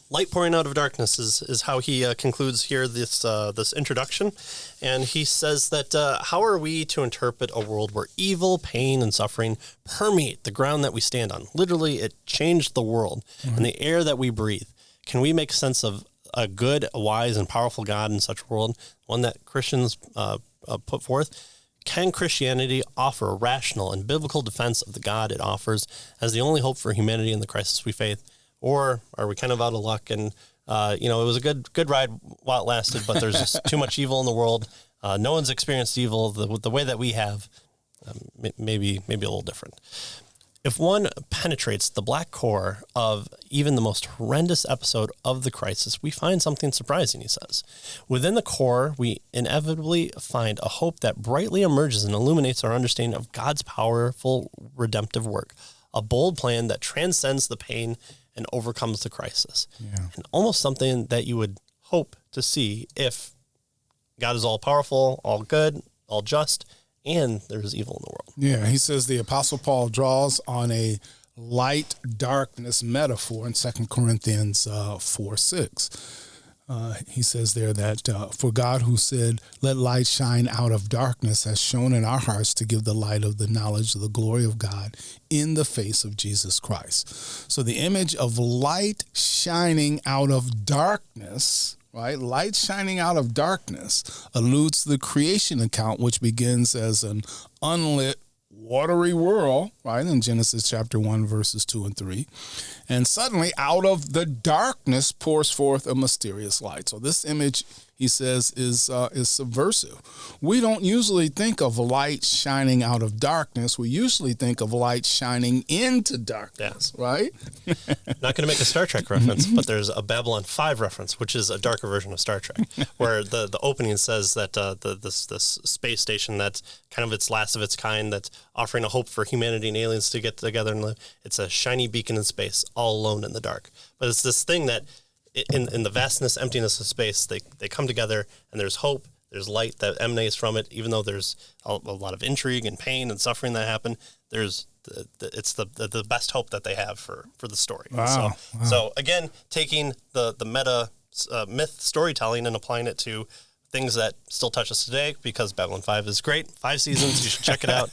Light pouring out of darkness is how he concludes here this introduction. And he says that how are we to interpret a world where evil, pain, and suffering permeate the ground that we stand on? Literally, it changed the world and the air that we breathe. Can we make sense of a good, wise, and powerful God in such a world, one that Christians put forth? Can Christianity offer a rational and biblical defense of the God it offers as the only hope for humanity in the crisis we face? Or are we kind of out of luck and, it was a good ride while it lasted, but there's just too much evil in the world. No one's experienced evil the way that we have, maybe a little different. If one penetrates the black core of even the most horrendous episode of the crisis, we find something surprising, he says. Within the core, we inevitably find a hope that brightly emerges and illuminates our understanding of God's powerful redemptive work, a bold plan that transcends the pain and overcomes the crisis. Yeah. And almost something that you would hope to see if God is all powerful, all good, all just, and there's evil in the world. Yeah, he says the Apostle Paul draws on a light-darkness metaphor in 2 Corinthians 4:6. He says there that for God who said, let light shine out of darkness, has shone in our hearts to give the light of the knowledge of the glory of God in the face of Jesus Christ. So the image of light shining out of darkness, right? Light shining out of darkness alludes to the creation account, which begins as an unlit, watery world, right, in Genesis chapter 1, verses 2 and 3. And suddenly out of the darkness pours forth a mysterious light. So this image, he says, is subversive. We don't usually think of light shining out of darkness. We usually think of light shining into darkness, right? Not going to make a Star Trek reference, but there's a Babylon 5 reference, which is a darker version of Star Trek, where the opening says that this space station that's kind of its last of its kind, that's offering a hope for humanity and aliens to get together and live. It's a shiny beacon in space, all alone in the dark. But it's this thing that in the vastness, emptiness of space, they come together and there's hope, there's light that emanates from it, even though there's a lot of intrigue and pain and suffering that happen. It's the best hope that they have for the story. Wow. So again, taking the meta myth storytelling and applying it to things that still touch us today, because Babylon 5 is great. 5 seasons, you should check it out.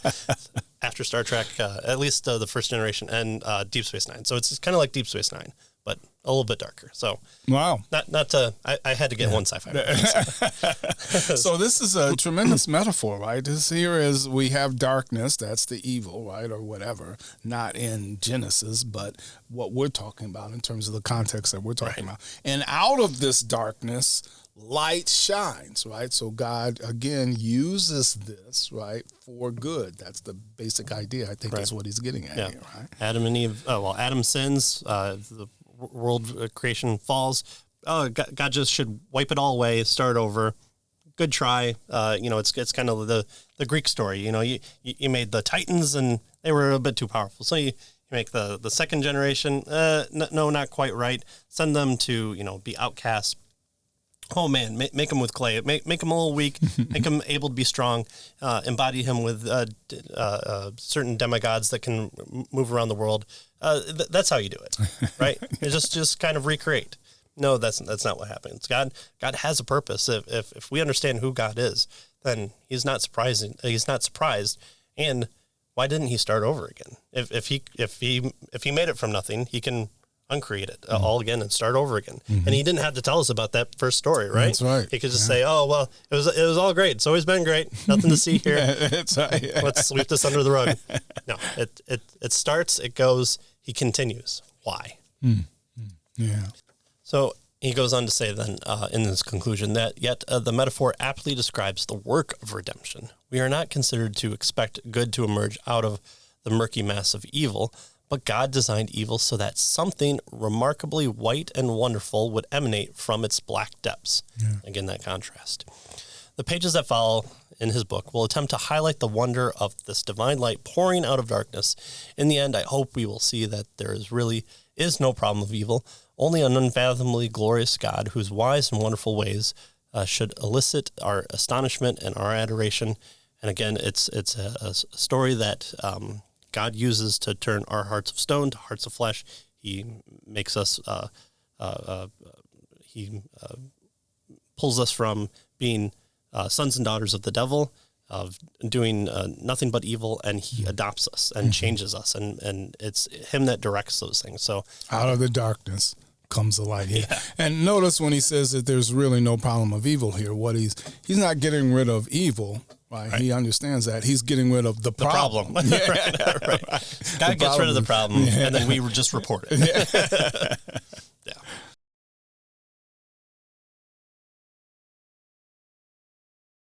After Star Trek, at least the first generation, and Deep Space Nine. So it's kind of like Deep Space Nine, but a little bit darker. So wow, I had to get one sci-fi reference. So this is a tremendous metaphor, right? This here is we have darkness, that's the evil, right, or whatever, not in Genesis, but what we're talking about in terms of the context that we're talking about. And out of this darkness, light shines, right? So God, again, uses this, right, for good. That's the basic idea, I think, is what he's getting at here, right? Adam and Eve, Adam sins, the world creation falls. God just should wipe it all away, start over. Good try. It's kind of the Greek story. You made the Titans and they were a bit too powerful. So you make the second generation, no, not quite right. Send them to, be outcasts. Oh man, make them with clay. Make them a little weak. Make them able to be strong. Embody him with certain demigods that can move around the world. That's how you do it, right? just kind of recreate. No, that's not what happens. God has a purpose. If we understand who God is, then He's not surprising. He's not surprised. And why didn't He start over again? If he made it from nothing, He can uncreate it all again and start over again. Mm-hmm. And He didn't have to tell us about that first story, right? That's right. He could just say, "Oh, well, it was all great. It's always been great. Nothing to see here. That's right. Let's sweep this under the rug." No, it starts, it goes, He continues. Why? Yeah. So he goes on to say then in his conclusion that yet the metaphor aptly describes the work of redemption. We are not considered to expect good to emerge out of the murky mass of evil, but God designed evil so that something remarkably white and wonderful would emanate from its black depths. Yeah. Again, that contrast. The pages that follow in his book will attempt to highlight the wonder of this divine light pouring out of darkness. In the end, I hope we will see that there really is no problem of evil, only an unfathomably glorious God whose wise and wonderful ways should elicit our astonishment and our adoration. And again, it's a story that God uses to turn our hearts of stone to hearts of flesh. He makes us he pulls us from being sons and daughters of the devil, of doing nothing but evil, and he adopts us and changes us, and it's him that directs those things. So out of the darkness comes the light. Yeah. And notice when he says that there's really no problem of evil here, what he's not getting rid of evil. Right. He understands that. He's getting rid of the problem. right. God gets rid of the problem, and then we just report it.